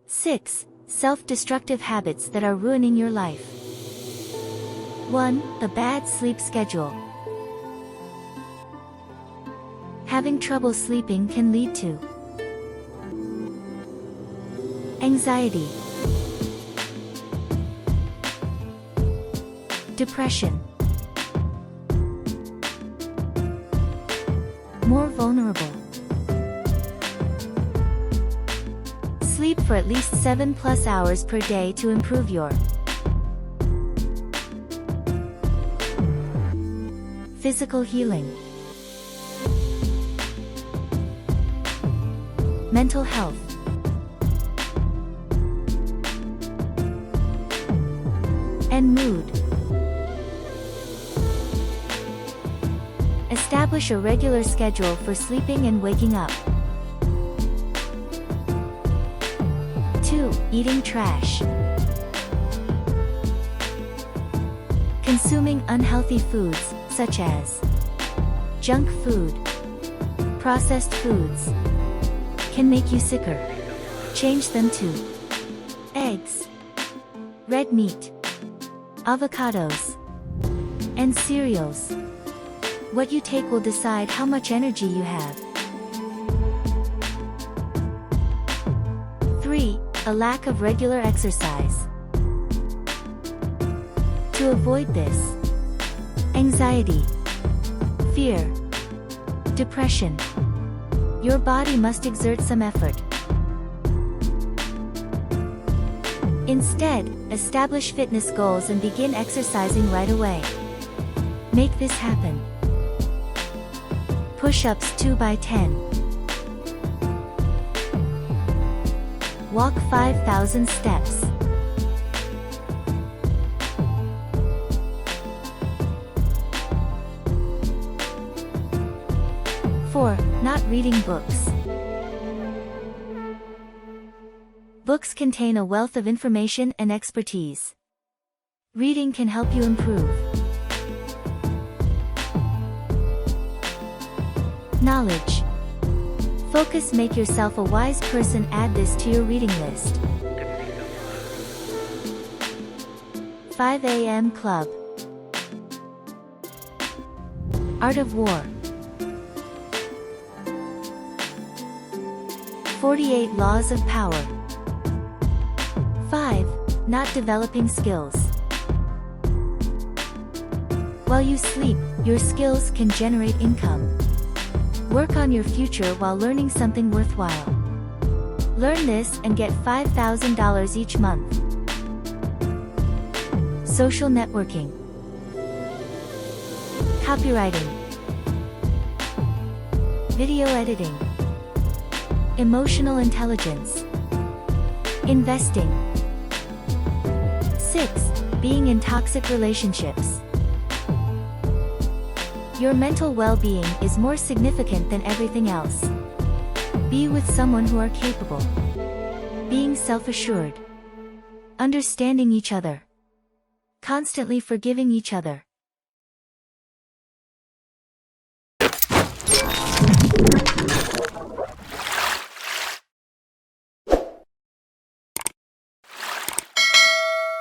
6. Self-destructive habits that are ruining your life. 1. The bad sleep schedule. Having trouble sleeping can lead to anxiety, depression, more vulnerable. Sleep for at least 7+ hours per day to improve your physical healing, mental health, and mood. Establish a regular schedule for sleeping and waking up. 2. Eating trash. Consuming unhealthy foods, such as junk food, processed foods, can make you sicker. Change them to eggs, red meat, avocados, and cereals. What you take will decide how much energy you have. 3. A lack of regular exercise. To avoid this, anxiety, fear, depression, your body must exert some effort. Instead, establish fitness goals and begin exercising right away. Make this happen. Push-ups 2x10. Walk 5,000 steps. 4. Not reading books. Books contain a wealth of information and expertise. Reading can help you improve knowledge. Focus. Make yourself a wise person. Add this to your reading list. 5 a.m. Club. Art of War. 48 Laws of Power. 5. Not developing skills. While you sleep, your skills can generate income. Work on your future while learning something worthwhile. Learn this and get $5,000 each month. Social networking. Copywriting. Video editing. Emotional intelligence. Investing. 6. Being in toxic relationships. Your mental well-being is more significant than everything else. Be with someone who are capable, being self-assured, understanding each other, constantly forgiving each other.